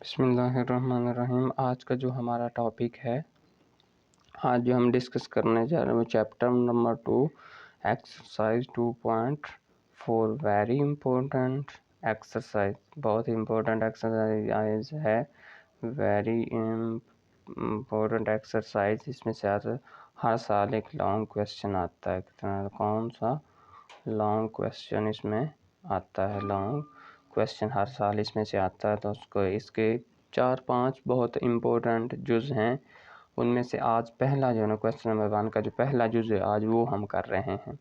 बिस्मिल्लाहिर्रहमानिर्रहीम। आज का जो हमारा टॉपिक है, आज जो हम डिस्कस करने जा रहे हैं chapter number 2 exercise 2.4 very important exercise, बहुत इम्पोर्टेंट एक्सरसाइज है, वेरी इम्पोर्टेंट एक्सरसाइज। इसमें से हर साल एक लॉन्ग क्वेश्चन आता है। कितना कौन सा लॉन्ग क्वेश्चन इसमें आता है? लॉन्ग क्वेश्चन हर साल इसमें से आता है। तो उसको इसके 4-5 बहुत इम्पोर्टेंट जुज़ हैं। उनमें से आज पहला जो है क्वेश्चन नंबर 1 का जो पहला जुज़ है आज वो हम कर रहे हैं।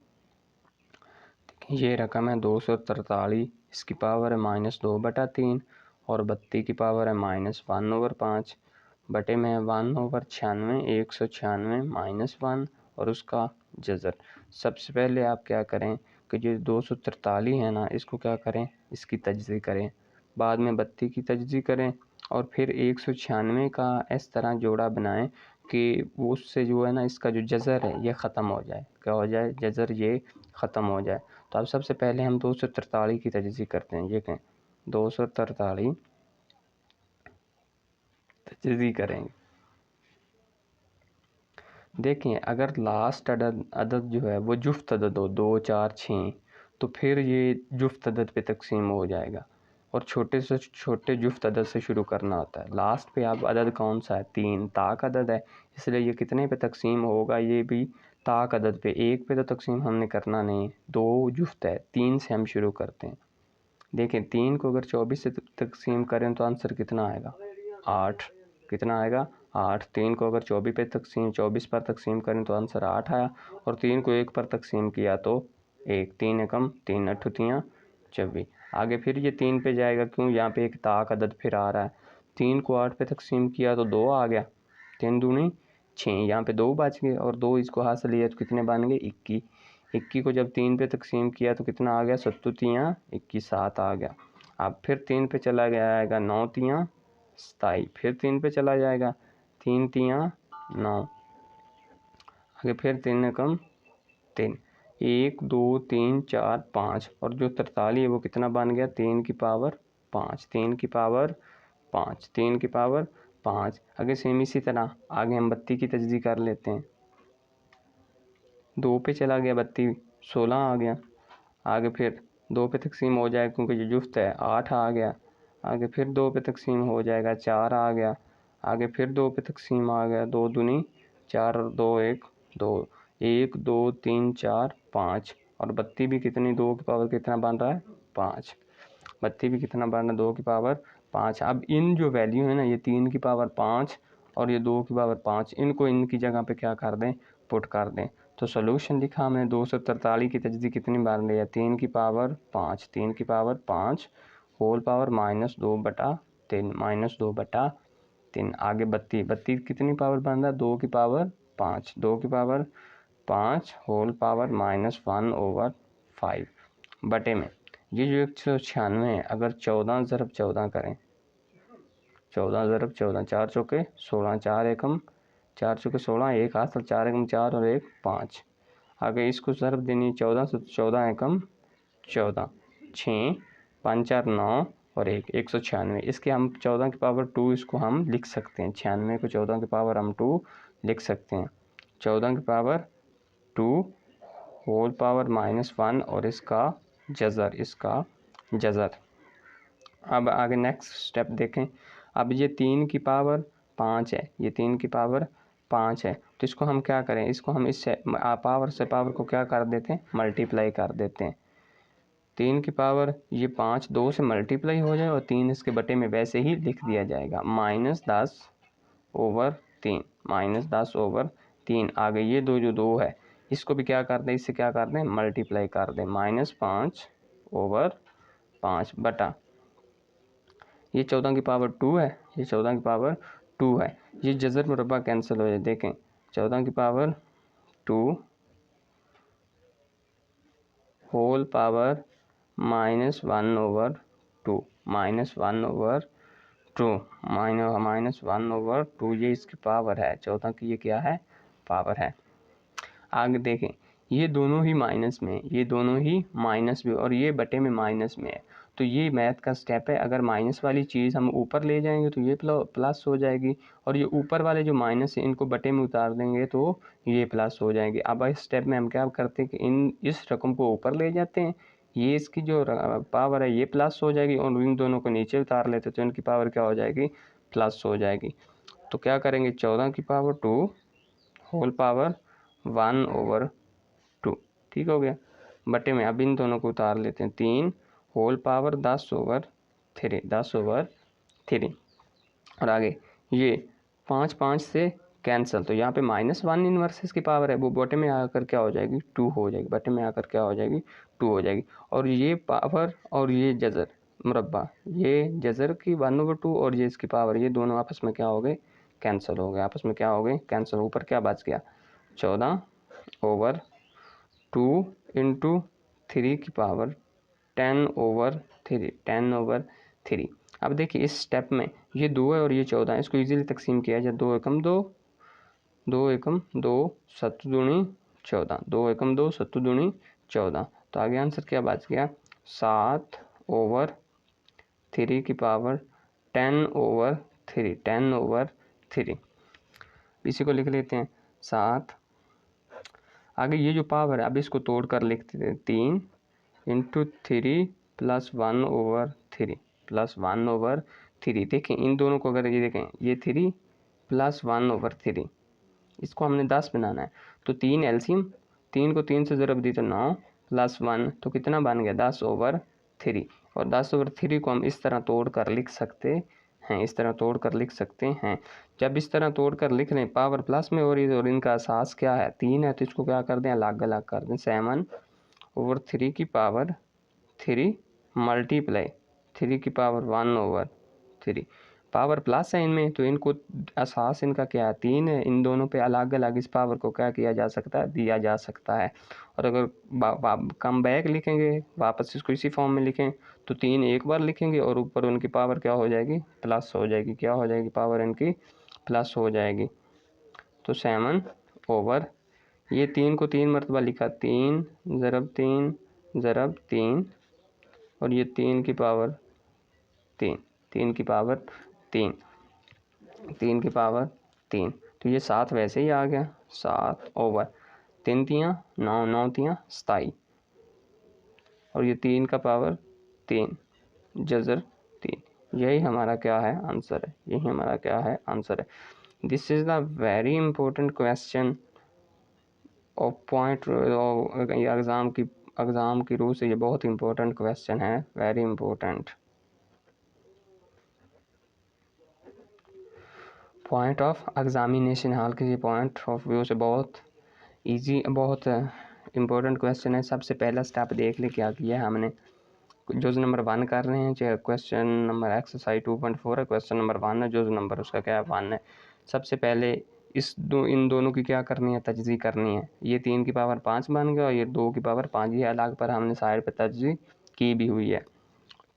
ये रकम है 243, इसकी पावर है -2/3 और 32 की पावर है -1/5 बटे में 1/96, 196 -1 और उसका जज़र। सबसे पहले आप क्या करें कि जो 243 है ना, इसको क्या करें, इसकी तजज़ी करें, बाद में 32 की तजज़ी करें और फिर 196 का इस तरह जोड़ा बनाएं कि उससे जो है ना इसका जो जज़र है ये ख़त्म हो जाए। क्या हो जाए? जज़र ये ख़त्म हो जाए। तो अब सबसे पहले हम 243 की तजज़ी करते हैं। ये कहें 243 तजज़ी करेंगे। देखें, अगर लास्ट अदद जो है वो जुफ्त अदद हो 2, 4, 6 तो फिर ये जुफ्त अदद पे तकसीम हो जाएगा और छोटे से छोटे जुफ्त अदद से शुरू करना होता है। लास्ट पे अब अदद कौन सा है? 3 ताक अदद है, इसलिए ये कितने पे तकसीम होगा? ये भी ताक अदद पे। 1 पे तो तकसीम हमने करना नहीं, 2 जुफ्त है, 3 से हम शुरू करते हैं। देखें, 3 को अगर 24 से तकसीम करें तो आंसर कितना आएगा? 8। कितना आएगा? 8। 3 को अगर 24 पर तकसीम करें तो आंसर 8 आया और 3 को 1 पर तकसीम किया तो 1। 3 एकम 3 अठुतियाँ 24। आगे फिर ये 3 पे जाएगा, क्यों? यहाँ पे एक ताक अदद फिर आ रहा है। 3 को 8 पे तकसीम किया तो 2 आ गया, 3 दूनी 6, यहाँ पे 2 बच गए और 2 इसको हासिल लिया तो कितने बन गए? 21। 21 को जब 3 पे तकसीम किया तो कितना आ गया? 7 21, 7 आ गया। अब फिर 3 पे चला गया आएगा 9 तियाँ 27, फिर 3 पे चला जाएगा 3 तियाँ 9, आगे फिर 3 एकम 3, 1 2 3 4 5 और जो 43 है वो कितना बन गया? 3 की पावर 5, 3 की पावर 5, 3 की पावर 5। आगे सेम इसी तरह आगे हम 32 की तजज़ी कर लेते हैं। 2 पे चला गया 32, 16 आ गया। आगे फिर 2 पे तकसीम हो जाएगा क्योंकि जो जुफ्त है 8 आ गया। आगे फिर 2 पे तकसीम हो जाएगा 4 आ गया। आगे फिर 2 पे तकसीम आ गया 2 दूनी 4 और 2 1 2, 1 2 3 4 5 और 32 भी कितनी? 2 की पावर कितना बन रहा है? 5। 32 भी कितना बन रहा है? 2 की पावर 5। अब इन जो वैल्यू है ना, ये 3 की पावर 5 और ये 2 की पावर 5, इनको इनकी जगह पे क्या कर दें? पुट कर दें। तो सोल्यूशन लिखा हमने 243 की तजज़ी कितनी बार लिया? 3 की पावर 5, 3 की पावर 5 होल पावर -2/3, -2/3। आगे 32 कितनी पावर बन रहा है? 2 की पावर 5, 2 की पावर 5 होल पावर -1/5 बटे में ये जो 196 है, अगर 14 ज़रब 14 करें, 14 ज़रब 14, 4 चौके 16, 4 एकम 4 चौके 16, 1 हासिल, 4 एकम 4 और 1 5। आगे इसको ज़रब देनी 14 से, 14 एकम 14, 6 5 4 9 और 1, 196। इसके हम 14 की पावर 2 इसको हम लिख सकते हैं। 96 को 14 की पावर हम 2 लिख सकते हैं। 14 की पावर 2 होल पावर -1 और इसका जज़र। अब आगे नेक्स्ट स्टेप देखें। अब ये 3 की पावर 5 है, ये 3 की पावर 5 है, तो इसको हम क्या करें? इसको हम इससे पावर से पावर को क्या कर देते हैं? मल्टीप्लाई कर देते हैं। 3 की पावर ये 5 2 से मल्टीप्लाई हो जाए और 3 इसके बटे में वैसे ही लिख दिया जाएगा, -10/3, -10/3। आगे ये जो 2 है इसको भी क्या कर दें? इससे क्या कर दें? मल्टीप्लाई कर दें, -5/5 बटा ये 14 की पावर 2 है, ये 14 की पावर 2 है। ये जज़र मुरब्बा कैंसिल हो जाए। देखें, 14 की पावर 2 होल पावर -1/2, -1/2 ये इसकी पावर है। 14 की ये क्या है? पावर है। आगे देखें, ये दोनों ही माइनस में, ये दोनों ही माइनस में और ये बटे में माइनस में है, तो तो ये मैथ का स्टेप है। अगर माइनस वाली चीज़ हम ऊपर ले जाएंगे तो ये प्लस हो जाएगी, और ये ऊपर वाले जो माइनस है इनको बटे में उतार देंगे तो ये प्लस हो जाएगी। अब इस स्टेप में हम क्या करते हैं कि इस रकम को ऊपर ले जाते हैं, ये इसकी जो पावर है ये प्लस हो जाएगी, और इन दोनों को नीचे उतार लेते तो इनकी पावर क्या हो जाएगी, प्लस हो जाएगी। तो क्या करेंगे 14 की पावर 2 होल पावर 1/2, ठीक हो गया। बटे में अब इन दोनों को उतार लेते हैं, 3 होल पावर 10/3 और आगे ये 5 5 से कैंसिल, तो यहाँ पे -1 इनवर्स की पावर है वो बटे में आकर क्या हो जाएगी 2 हो जाएगी, बटे में आकर क्या हो जाएगी 2 हो जाएगी। और ये पावर और ये जज़र मुरब्बा, ये जज़र की 1/2 और ये इसकी पावर, ये दोनों आपस में क्या हो गए, कैंसिल हो गए, आपस में क्या हो गए, कैंसिल। ऊपर क्या बच गया 14/2 इंटू 3 की पावर 10/3। अब देखिए इस स्टेप में ये 2 है और ये 14 है, इसको इजीली तकसीम किया जाए, 2 एकम 2 2 एकम 2 7 दूनी 14, 2 एकम 2 7 दूनी 14। तो आगे आंसर क्या बच गया 7/3 की पावर 10/3। इसी को लिख लेते हैं 7। आगे ये जो पावर है अब इसको तोड़ कर लिखते हैं 3 इंटू 3 प्लस 1/3। देखें इन दोनों को अगर ये देखें, ये 3 प्लस 1/3, इसको हमने 10 बनाना है। तो 3 एलसीएम, 3 को 3 से ज़रब दी तो 9 प्लस 1 तो कितना बन गया 10/3। और 10/3 को हम इस तरह तोड़ कर लिख सकते हैं, इस तरह तोड़ कर लिख सकते हैं। जब इस तरह तोड़ कर लिख लें, पावर प्लस में हो रही है और इनका असास क्या है 3 है, तो इसको क्या कर दें अलग अलग कर दें। 7/3 की पावर 3 मल्टीप्लाई 3 की पावर 1/3। पावर प्लस है इनमें तो इनको असास इनका क्या है 3 है, इन दोनों पे अलग अलग इस पावर को क्या किया जा सकता है, दिया जा सकता है। और अगर कम बैक लिखेंगे, वापस इसको इसी फॉर्म में लिखें तो 3 एक बार लिखेंगे और ऊपर उनकी पावर क्या हो जाएगी, प्लस हो जाएगी। क्या हो जाएगी, पावर इनकी प्लस हो जाएगी। तो 7 ये 3 को 3 मरतबा लिखा, 3 ज़रब 3 ज़रब 3 और ये 3 की पावर 3, 3 की पावर 3, 3 की पावर 3। तो ये 7 वैसे ही आ गया, 7/3 तियाँ 9, 9 तियाँ 27 और ये 3 का पावर 3 जज़र 3। यही हमारा क्या है आंसर है, यही हमारा क्या है आंसर है। This is the very important question of point, exam की रूह से ये बहुत इंपॉर्टेंट क्वेश्चन है, very important. Point of examination hall के पॉइंट ऑफ व्यू से बहुत इजी, बहुत इम्पोर्टेंट क्वेश्चन है। सबसे पहला स्टेप देख ले क्या किया है हमने, जुज़ नंबर 1 कर रहे हैं, चाहे क्वेश्चन नंबर एक्सरसाइज 2.4 है, क्वेश्चन नंबर 1 है, जुज़ नंबर उसका क्या है 1 है। सबसे पहले इन दोनों की क्या करनी है, तजज़ी करनी है। ये 3 की पावर 5 बन गया और ये 2 की पावर 5, ये अलग पर हमने साइड पर तजज़ी की भी हुई है।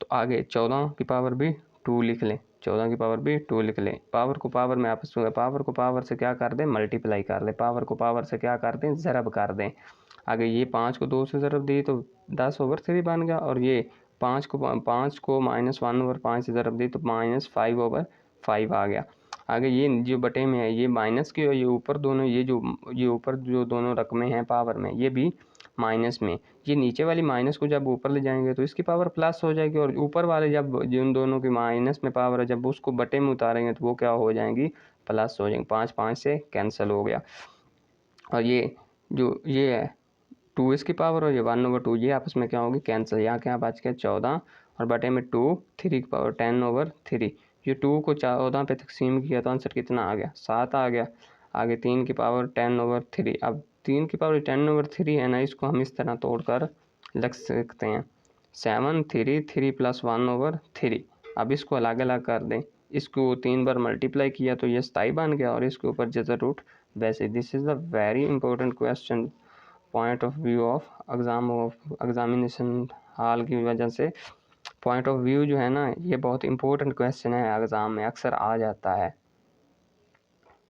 तो आगे 14 की पावर भी 2 लिख लें, 14 की पावर भी 2 लिख लें। पावर को पावर में आपस में, पावर को पावर से क्या कर दें, मल्टीप्लाई कर लें, पावर को पावर से क्या कर दें, ज़रब कर दें। आगे ये 5 को 2 से ज़रब दी तो 10/3 बन गया, और ये 5 को -1/5 से ज़रब दी तो -5/5 आ गया। आगे ये जो बटे में है ये माइनस की, और ये ऊपर दोनों, ये ऊपर जो दोनों रकमें हैं पावर में ये भी माइनस में, ये नीचे वाली माइनस को जब ऊपर ले जाएंगे तो इसकी पावर प्लस हो जाएगी, और ऊपर वाले जब जिन दोनों की माइनस में पावर है जब उसको बटे में उतारेंगे तो वो क्या हो जाएंगी, प्लस हो जाएंगे। 5 5 से कैंसिल हो गया, और ये जो ये है 2 इसकी पावर और ये 1/2 ये आपस में क्या होगी, कैंसिल। यहाँ क्या बच गया 14 और बटे में 2, 3 की पावर 10/3। ये 2 को 14 पे तकसीम किया तो आंसर कितना आ गया, 7 आ गया। आगे 3 की पावर 10/3, अब 3 की पावर 10/3 है ना, इसको हम इस तरह तोड़ कर लिख सकते हैं 7/3 3 + 1/3। अब इसको अलग अलग कर दें, इसको 3 बार मल्टीप्लाई किया तो ये 27 बन गया और इसके ऊपर जज़र रूट वैसे। This is the very important question point of view of examination hall की वजह से। पॉइंट ऑफ व्यू जो है ना, ये बहुत इंपॉर्टेंट क्वेश्चन है, एग्ज़ाम में अक्सर आ जाता है।